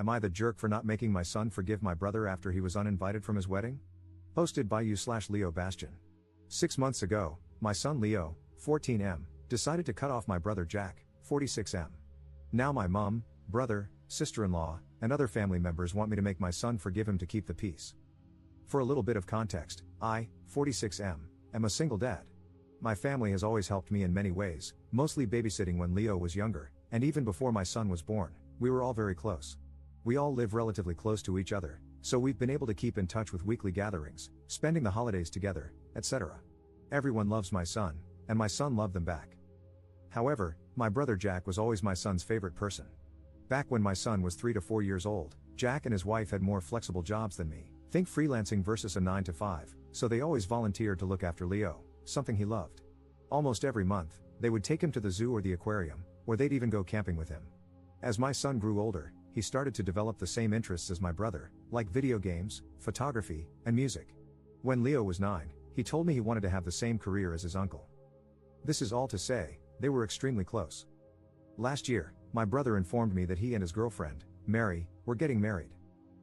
Am I the jerk for not making my son forgive my brother after he was uninvited from his wedding? Posted by you/Leo Bastian. 6 months ago, my son Leo, 14M, decided to cut off my brother Jack, 46M. Now my mom, brother, sister-in-law, and other family members want me to make my son forgive him to keep the peace. For a little bit of context, I, 46M, am a single dad. My family has always helped me in many ways, mostly babysitting when Leo was younger, and even before my son was born, we were all very close. We all live relatively close to each other, so we've been able to keep in touch with weekly gatherings, spending the holidays together, etc. Everyone loves my son, and my son loved them back. However, my brother Jack was always my son's favorite person. Back when my son was 3 to 4 years old, Jack and his wife had more flexible jobs than me. Think freelancing versus a 9 to 5, so they always volunteered to look after Leo, something he loved. Almost every month, they would take him to the zoo or the aquarium, or they'd even go camping with him. As my son grew older, he started to develop the same interests as my brother, like video games, photography, and music. When Leo was 9, he told me he wanted to have the same career as his uncle. This is all to say, they were extremely close. Last year, my brother informed me that he and his girlfriend, Mary, were getting married.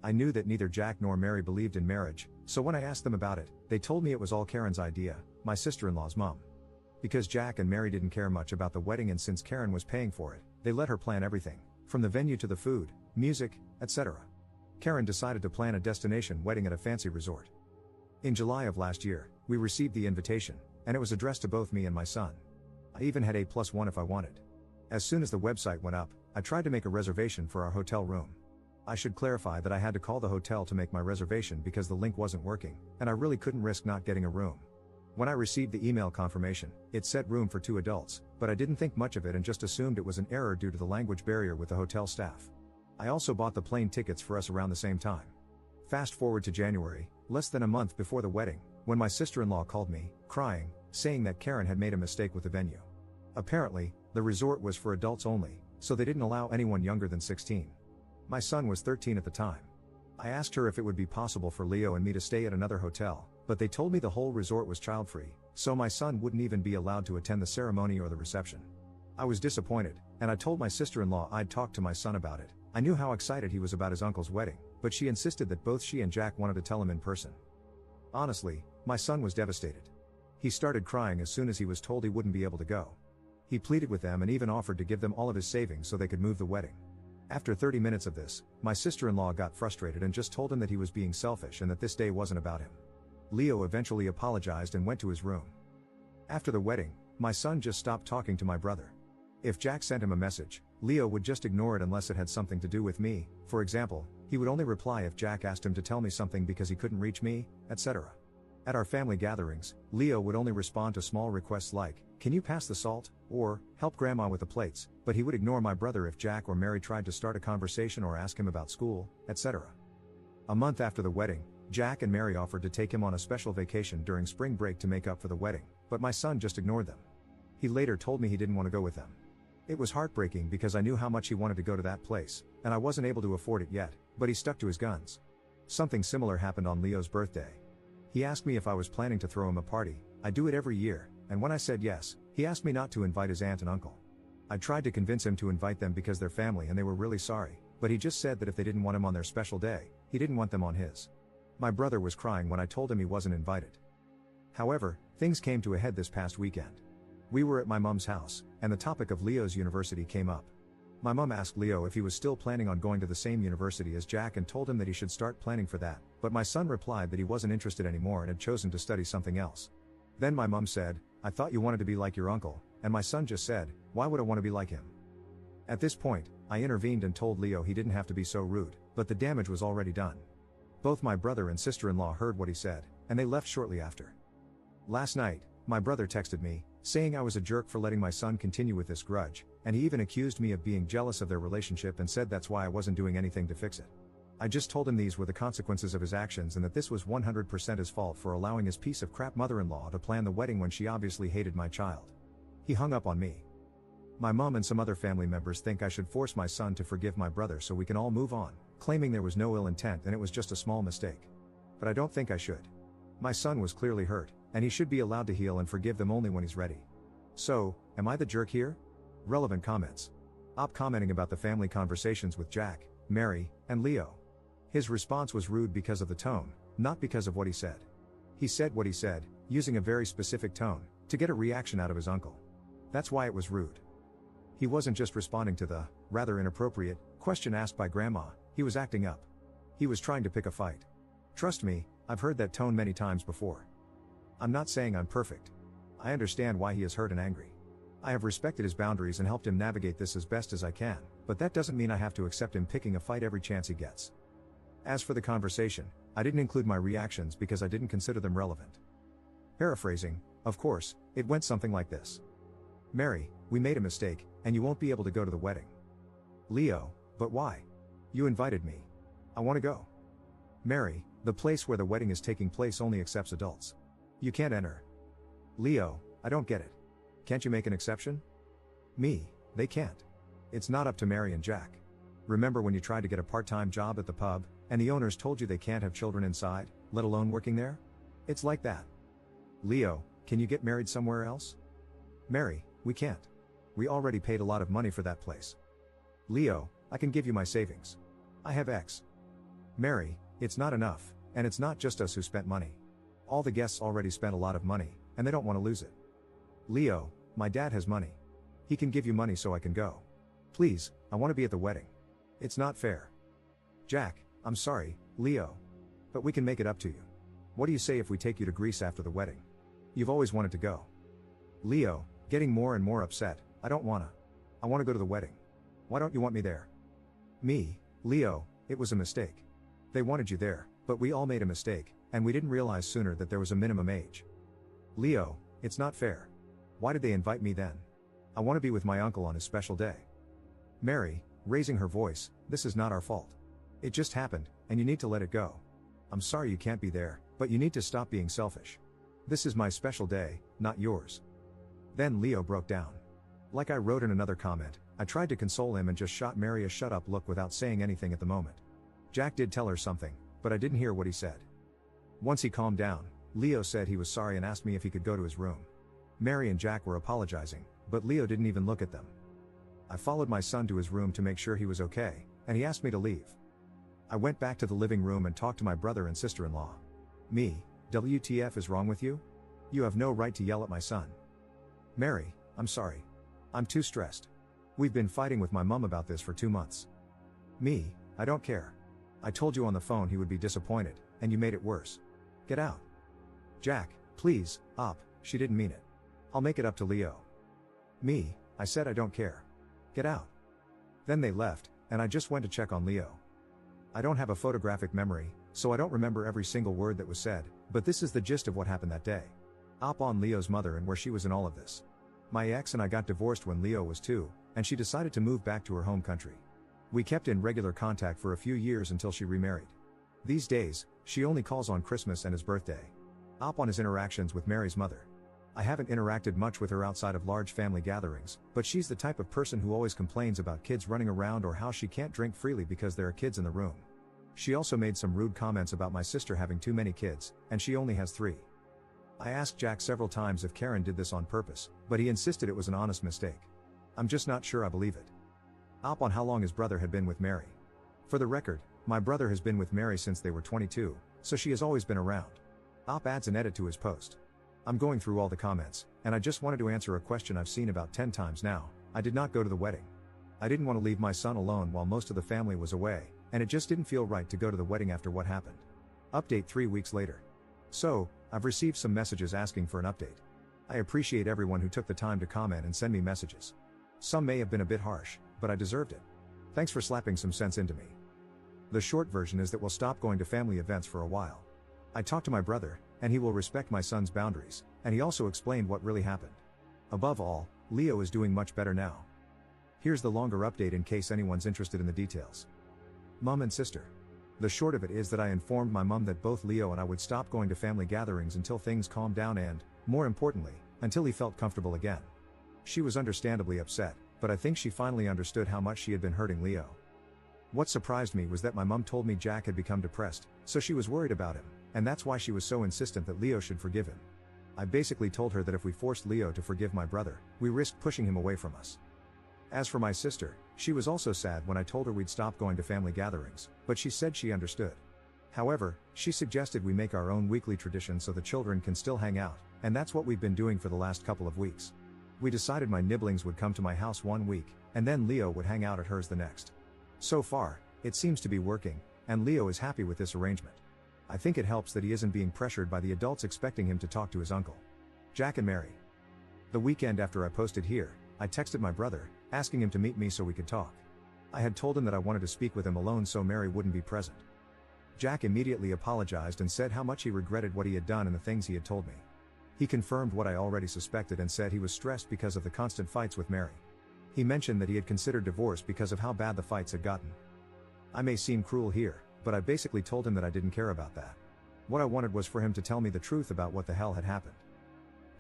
I knew that neither Jack nor Mary believed in marriage, so when I asked them about it, they told me it was all Karen's idea, my sister-in-law's mom. Because Jack and Mary didn't care much about the wedding, and since Karen was paying for it, they let her plan everything, from the venue to the food, music, etc. Karen decided to plan a destination wedding at a fancy resort. In July of last year, we received the invitation, and it was addressed to both me and my son. I even had A+1 if I wanted. As soon as the website went up, I tried to make a reservation for our hotel room. I should clarify that I had to call the hotel to make my reservation because the link wasn't working, and I really couldn't risk not getting a room. When I received the email confirmation, it said room for 2 adults, but I didn't think much of it and just assumed it was an error due to the language barrier with the hotel staff. I also bought the plane tickets for us around the same time. Fast forward to January, less than a month before the wedding, when my sister-in-law called me, crying, saying that Karen had made a mistake with the venue. Apparently, the resort was for adults only, so they didn't allow anyone younger than 16. My son was 13 at the time. I asked her if it would be possible for Leo and me to stay at another hotel, but they told me the whole resort was child-free, so my son wouldn't even be allowed to attend the ceremony or the reception. I was disappointed, and I told my sister-in-law I'd talk to my son about it. I knew how excited he was about his uncle's wedding, but she insisted that both she and Jack wanted to tell him in person. Honestly, my son was devastated. He started crying as soon as he was told he wouldn't be able to go. He pleaded with them and even offered to give them all of his savings so they could move the wedding. After 30 minutes of this, my sister-in-law got frustrated and just told him that he was being selfish and that this day wasn't about him. Leo eventually apologized and went to his room. After the wedding, my son just stopped talking to my brother. If Jack sent him a message, Leo would just ignore it unless it had something to do with me. For example, he would only reply if Jack asked him to tell me something because he couldn't reach me, etc. At our family gatherings, Leo would only respond to small requests like, "Can you pass the salt?" or "Help grandma with the plates," but he would ignore my brother if Jack or Mary tried to start a conversation or ask him about school, etc. A month after the wedding, Jack and Mary offered to take him on a special vacation during spring break to make up for the wedding, but my son just ignored them. He later told me he didn't want to go with them. It was heartbreaking because I knew how much he wanted to go to that place, and I wasn't able to afford it yet, but he stuck to his guns. Something similar happened on Leo's birthday. He asked me if I was planning to throw him a party. I do it every year, and when I said yes, he asked me not to invite his aunt and uncle. I tried to convince him to invite them because they're family and they were really sorry, but he just said that if they didn't want him on their special day, he didn't want them on his. My brother was crying when I told him he wasn't invited. However, things came to a head this past weekend. We were at my mom's house, and the topic of Leo's university came up. My mom asked Leo if he was still planning on going to the same university as Jack and told him that he should start planning for that, but my son replied that he wasn't interested anymore and had chosen to study something else. Then my mom said, "I thought you wanted to be like your uncle," and my son just said, "Why would I want to be like him?" At this point, I intervened and told Leo he didn't have to be so rude, but the damage was already done. Both my brother and sister-in-law heard what he said, and they left shortly after. Last night, my brother texted me, saying I was a jerk for letting my son continue with this grudge, and he even accused me of being jealous of their relationship and said that's why I wasn't doing anything to fix it. I just told him these were the consequences of his actions and that this was 100% his fault for allowing his piece of crap mother-in-law to plan the wedding when she obviously hated my child. He hung up on me. My mom and some other family members think I should force my son to forgive my brother so we can all move on, claiming there was no ill intent and it was just a small mistake. But I don't think I should. My son was clearly hurt, and he should be allowed to heal and forgive them only when he's ready. So, am I the jerk here? Relevant comments. Commenting about the family conversations with Jack, Mary, And Leo? His response was rude because of the tone, not because of what he said. He said what he said, using a very specific tone, to get a reaction out of his uncle. That's why it was rude. He wasn't just responding to the, rather inappropriate, question asked by Grandma, he was acting up. He was trying to pick a fight. Trust me, I've heard that tone many times before. I'm not saying I'm perfect. I understand why he is hurt and angry. I have respected his boundaries and helped him navigate this as best as I can, but that doesn't mean I have to accept him picking a fight every chance he gets. As for the conversation, I didn't include my reactions because I didn't consider them relevant. Paraphrasing, of course, it went something like this. Mary, we made a mistake, and you won't be able to go to the wedding. Leo, but why? You invited me. I want to go. Mary, the place where the wedding is taking place only accepts adults. You can't enter. Leo, I don't get it. Can't you make an exception? Me, they can't. It's not up to Mary and Jack. Remember when you tried to get a part-time job at the pub, and the owners told you they can't have children inside, let alone working there? It's like that. Leo, can you get married somewhere else? Mary, we can't. We already paid a lot of money for that place. Leo, I can give you my savings. I have X. Mary, it's not enough, and it's not just us who spent money. All the guests already spent a lot of money, and they don't want to lose it. Leo, my dad has money. He can give you money so I can go. Please, I want to be at the wedding. It's not fair. Jack, I'm sorry, Leo. But we can make it up to you. What do you say if we take you to Greece after the wedding? You've always wanted to go. Leo, getting more and more upset, I don't wanna. I wanna go to the wedding. Why don't you want me there? Me, Leo, it was a mistake. They wanted you there, but we all made a mistake, and we didn't realize sooner that there was a minimum age. Leo, it's not fair. Why did they invite me then? I want to be with my uncle on his special day. Mary, raising her voice, this is not our fault. It just happened, and you need to let it go. I'm sorry you can't be there, but you need to stop being selfish. This is my special day, not yours. Then Leo broke down. Like I wrote in another comment, I tried to console him and just shot Mary a shut up look without saying anything at the moment. Jack did tell her something, but I didn't hear what he said. Once he calmed down, Leo said he was sorry and asked me if he could go to his room. Mary and Jack were apologizing, but Leo didn't even look at them. I followed my son to his room to make sure he was okay, and he asked me to leave. I went back to the living room and talked to my brother and sister-in-law. Me, WTF is wrong with you? You have no right to yell at my son. Mary, I'm sorry. I'm too stressed. We've been fighting with my mom about this for 2 months. Me, I don't care. I told you on the phone he would be disappointed, and you made it worse. Get out. Jack, please, op, she didn't mean it. I'll make it up to Leo. Me, I said I don't care. Get out. Then they left, and I just went to check on Leo. I don't have a photographic memory, so I don't remember every single word that was said, but this is the gist of what happened that day. Op on Leo's mother and where she was in all of this. My ex and I got divorced when Leo was 2, and she decided to move back to her home country. We kept in regular contact for a few years until she remarried. These days, she only calls on Christmas and his birthday. Op on his interactions with Mary's mother. I haven't interacted much with her outside of large family gatherings, but she's the type of person who always complains about kids running around or how she can't drink freely because there are kids in the room. She also made some rude comments about my sister having too many kids, and she only has 3. I asked Jack several times if Karen did this on purpose, but he insisted it was an honest mistake. I'm just not sure I believe it. Op on how long his brother had been with Mary. For the record, my brother has been with Mary since they were 22, so she has always been around. Op adds an edit to his post. I'm going through all the comments, and I just wanted to answer a question I've seen about 10 times now. I did not go to the wedding. I didn't want to leave my son alone while most of the family was away, and it just didn't feel right to go to the wedding after what happened. Update 3 weeks later. So, I've received some messages asking for an update. I appreciate everyone who took the time to comment and send me messages. Some may have been a bit harsh, but I deserved it. Thanks for slapping some sense into me. The short version is that we'll stop going to family events for a while. I talked to my brother, and he will respect my son's boundaries, and he also explained what really happened. Above all, Leo is doing much better now. Here's the longer update in case anyone's interested in the details. Mom and sister. The short of it is that I informed my mom that both Leo and I would stop going to family gatherings until things calmed down and, more importantly, until he felt comfortable again. She was understandably upset, but I think she finally understood how much she had been hurting Leo. What surprised me was that my mom told me Jack had become depressed, so she was worried about him, and that's why she was so insistent that Leo should forgive him. I basically told her that if we forced Leo to forgive my brother, we risked pushing him away from us. As for my sister, She was also sad when I told her we'd stop going to family gatherings, but she said she understood. However, she suggested we make our own weekly tradition so the children can still hang out, and that's what we've been doing for the last couple of weeks. We decided my nibblings would come to my house one week, and then Leo would hang out at hers the next. So far, it seems to be working, and Leo is happy with this arrangement. I think it helps that he isn't being pressured by the adults expecting him to talk to his uncle. Jack and Mary. The weekend after I posted here, I texted my brother, asking him to meet me so we could talk. I had told him that I wanted to speak with him alone so Mary wouldn't be present. Jack immediately apologized and said how much he regretted what he had done and the things he had told me. He confirmed what I already suspected and said he was stressed because of the constant fights with Mary. He mentioned that he had considered divorce because of how bad the fights had gotten. I may seem cruel here, but I basically told him that I didn't care about that. What I wanted was for him to tell me the truth about what the hell had happened.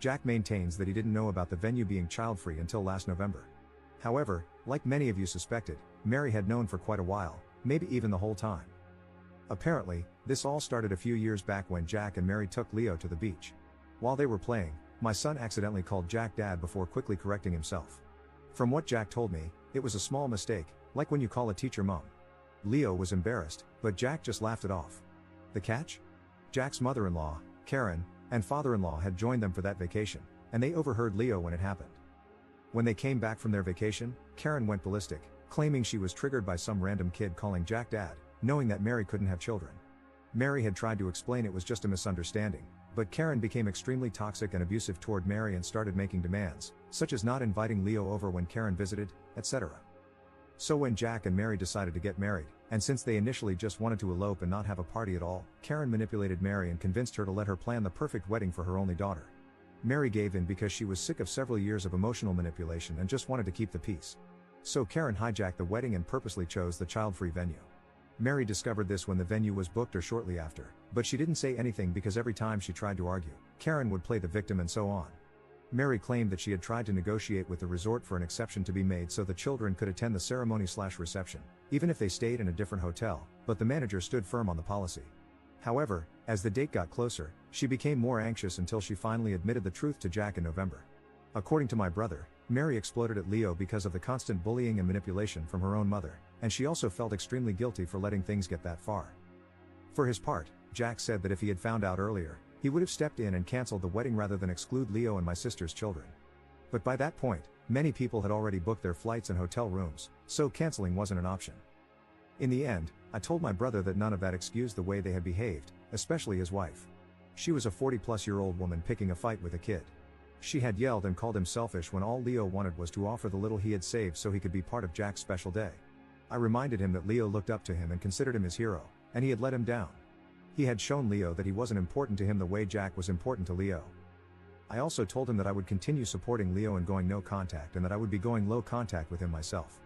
Jack maintains that he didn't know about the venue being child-free until last November. However, like many of you suspected, Mary had known for quite a while, maybe even the whole time. Apparently, this all started a few years back when Jack and Mary took Leo to the beach. While they were playing, my son accidentally called Jack Dad before quickly correcting himself. From what Jack told me, it was a small mistake, like when you call a teacher mom. Leo was embarrassed, but Jack just laughed it off. The catch? Jack's mother-in-law, Karen, and father-in-law had joined them for that vacation, and they overheard Leo when it happened. When they came back from their vacation, Karen went ballistic, claiming she was triggered by some random kid calling Jack Dad, knowing that Mary couldn't have children. Mary had tried to explain it was just a misunderstanding, but Karen became extremely toxic and abusive toward Mary and started making demands, such as not inviting Leo over when Karen visited, etc. So when Jack and Mary decided to get married, and since they initially just wanted to elope and not have a party at all, Karen manipulated Mary and convinced her to let her plan the perfect wedding for her only daughter. Mary gave in because she was sick of several years of emotional manipulation and just wanted to keep the peace. So Karen hijacked the wedding and purposely chose the child-free venue. Mary discovered this when the venue was booked or shortly after, but she didn't say anything because every time she tried to argue, Karen would play the victim and so on. Mary claimed that she had tried to negotiate with the resort for an exception to be made so the children could attend the ceremony/reception, even if they stayed in a different hotel, but the manager stood firm on the policy. However, as the date got closer, she became more anxious until she finally admitted the truth to Jack in November. According to my brother, Mary exploded at Leo because of the constant bullying and manipulation from her own mother, and she also felt extremely guilty for letting things get that far. For his part, Jack said that if he had found out earlier, he would have stepped in and canceled the wedding rather than exclude Leo and my sister's children. But by that point, many people had already booked their flights and hotel rooms, so canceling wasn't an option. In the end, I told my brother that none of that excused the way they had behaved, especially his wife. She was a 40-plus-year-old woman picking a fight with a kid. She had yelled and called him selfish when all Leo wanted was to offer the little he had saved so he could be part of Jack's special day. I reminded him that Leo looked up to him and considered him his hero, and he had let him down. He had shown Leo that he wasn't important to him the way Jack was important to Leo. I also told him that I would continue supporting Leo and going no contact and that I would be going low contact with him myself.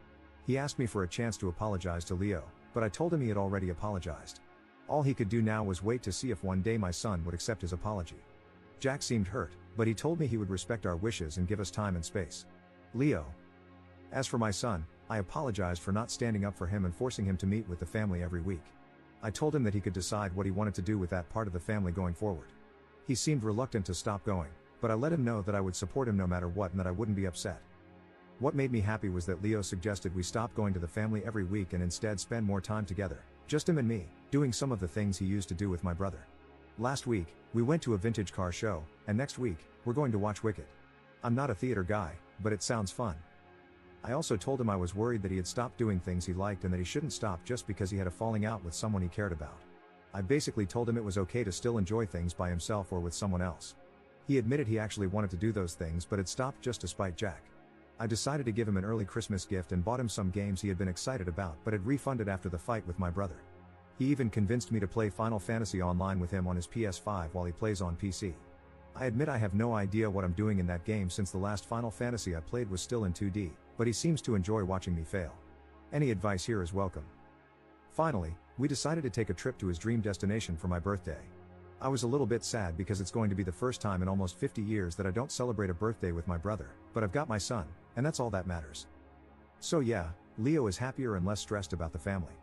He asked me for a chance to apologize to Leo, but I told him he had already apologized. All he could do now was wait to see if one day my son would accept his apology. Jack seemed hurt, but he told me he would respect our wishes and give us time and space. Leo. As for my son, I apologized for not standing up for him and forcing him to meet with the family every week. I told him that he could decide what he wanted to do with that part of the family going forward. He seemed reluctant to stop going, but I let him know that I would support him no matter what and that I wouldn't be upset. What made me happy was that Leo suggested we stop going to the family every week and instead spend more time together, just him and me, doing some of the things he used to do with my brother. Last week, we went to a vintage car show, and next week, we're going to watch Wicked. I'm not a theater guy, but it sounds fun. I also told him I was worried that he had stopped doing things he liked and that he shouldn't stop just because he had a falling out with someone he cared about. I basically told him it was okay to still enjoy things by himself or with someone else. He admitted he actually wanted to do those things but had stopped just to spite Jack. I decided to give him an early Christmas gift and bought him some games he had been excited about but had refunded after the fight with my brother. He even convinced me to play Final Fantasy Online with him on his PS5 while he plays on PC. I admit I have no idea what I'm doing in that game since the last Final Fantasy I played was still in 2D, but he seems to enjoy watching me fail. Any advice here is welcome. Finally, we decided to take a trip to his dream destination for my birthday. I was a little bit sad because it's going to be the first time in almost 50 years that I don't celebrate a birthday with my brother, but I've got my son, and that's all that matters. So yeah, Leo is happier and less stressed about the family.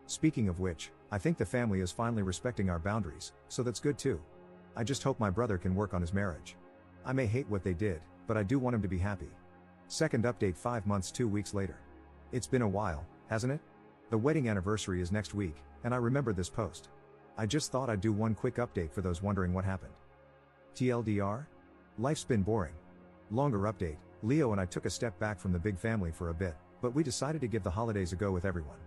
Speaking of which, I think the family is finally respecting our boundaries, so that's good too. I just hope my brother can work on his marriage. I may hate what they did, but I do want him to be happy. Second update 5 months 2 weeks later. It's been a while, hasn't it? The wedding anniversary is next week, and I remember this post. I just thought I'd do one quick update for those wondering what happened. TLDR? Life's been boring. Longer update, Leo and I took a step back from the big family for a bit, but we decided to give the holidays a go with everyone.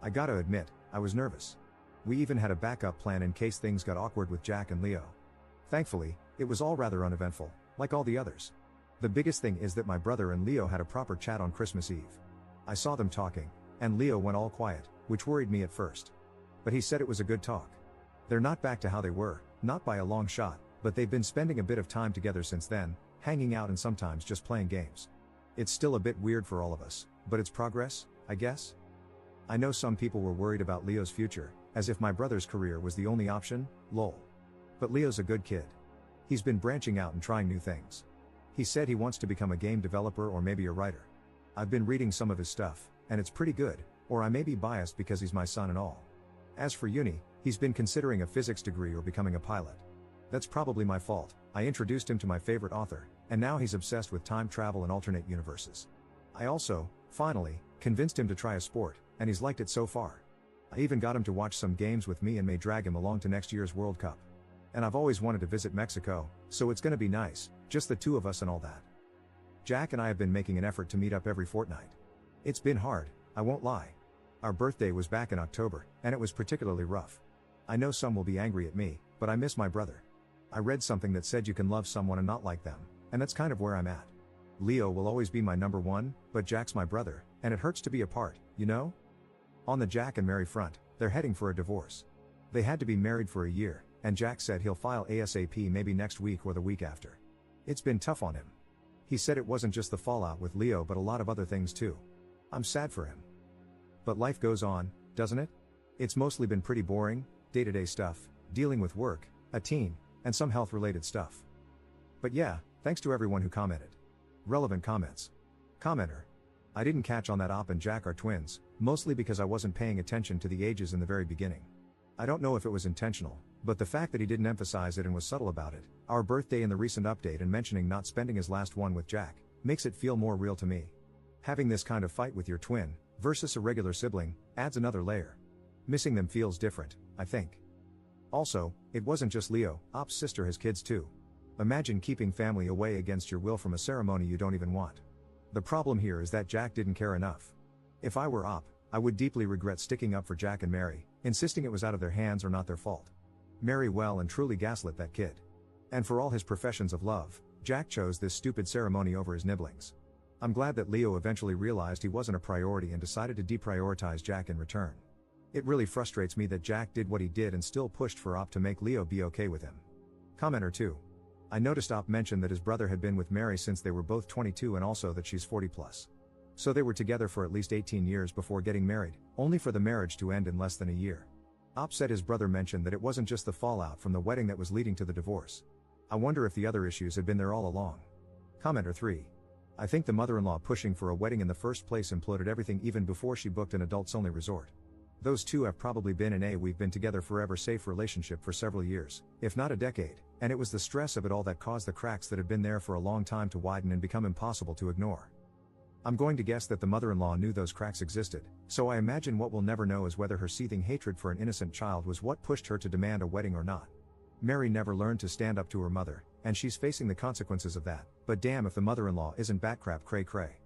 I gotta admit, I was nervous. We even had a backup plan in case things got awkward with Jack and Leo. Thankfully, it was all rather uneventful, like all the others. The biggest thing is that my brother and Leo had a proper chat on Christmas Eve. I saw them talking, and Leo went all quiet, which worried me at first. But he said it was a good talk. They're not back to how they were, not by a long shot, but they've been spending a bit of time together since then, hanging out and sometimes just playing games. It's still a bit weird for all of us, but it's progress, I guess? I know some people were worried about Leo's future, as if my brother's career was the only option, lol. But Leo's a good kid. He's been branching out and trying new things. He said he wants to become a game developer or maybe a writer. I've been reading some of his stuff, and it's pretty good, or I may be biased because he's my son and all. As for uni, he's been considering a physics degree or becoming a pilot. That's probably my fault. I introduced him to my favorite author, and now he's obsessed with time travel and alternate universes. I also, finally, convinced him to try a sport, and he's liked it so far. I even got him to watch some games with me and may drag him along to next year's World Cup. And I've always wanted to visit Mexico, so it's gonna be nice, just the two of us and all that. Jack and I have been making an effort to meet up every fortnight. It's been hard, I won't lie. Our birthday was back in October, and it was particularly rough. I know some will be angry at me, but I miss my brother. I read something that said you can love someone and not like them, and that's kind of where I'm at. Leo will always be my number one, but Jack's my brother, and it hurts to be apart, you know? On the Jack and Mary front, they're heading for a divorce. They had to be married for a year, and Jack said he'll file ASAP maybe next week or the week after. It's been tough on him. He said it wasn't just the fallout with Leo but a lot of other things too. I'm sad for him. But life goes on, doesn't it? It's mostly been pretty boring, day-to-day stuff, dealing with work, a teen, and some health-related stuff. But yeah, thanks to everyone who commented. Relevant comments. Commenter. I didn't catch on that Op and Jack are twins, mostly because I wasn't paying attention to the ages in the very beginning. I don't know if it was intentional, but the fact that he didn't emphasize it and was subtle about it, our birthday in the recent update and mentioning not spending his last one with Jack, makes it feel more real to me. Having this kind of fight with your twin, versus a regular sibling, adds another layer. Missing them feels different, I think. Also, it wasn't just Leo, Op's sister has kids too. Imagine keeping family away against your will from a ceremony you don't even want. The problem here is that Jack didn't care enough. If I were Op, I would deeply regret sticking up for Jack and Mary, insisting it was out of their hands or not their fault. Mary well and truly gaslit that kid. And for all his professions of love, Jack chose this stupid ceremony over his nibblings. I'm glad that Leo eventually realized he wasn't a priority and decided to deprioritize Jack in return. It really frustrates me that Jack did what he did and still pushed for Op to make Leo be okay with him. Commenter 2. I noticed Op mentioned that his brother had been with Mary since they were both 22 and also that she's 40 plus. So they were together for at least 18 years before getting married, only for the marriage to end in less than a year. Op said his brother mentioned that it wasn't just the fallout from the wedding that was leading to the divorce. I wonder if the other issues had been there all along. Commenter 3. I think the mother-in-law pushing for a wedding in the first place imploded everything even before she booked an adults-only resort. Those two have probably been in a we've been together forever safe relationship for several years, if not a decade, and it was the stress of it all that caused the cracks that had been there for a long time to widen and become impossible to ignore. I'm going to guess that the mother-in-law knew those cracks existed, so I imagine what we'll never know is whether her seething hatred for an innocent child was what pushed her to demand a wedding or not. Mary never learned to stand up to her mother, and she's facing the consequences of that, but damn if the mother-in-law isn't batcrap cray cray.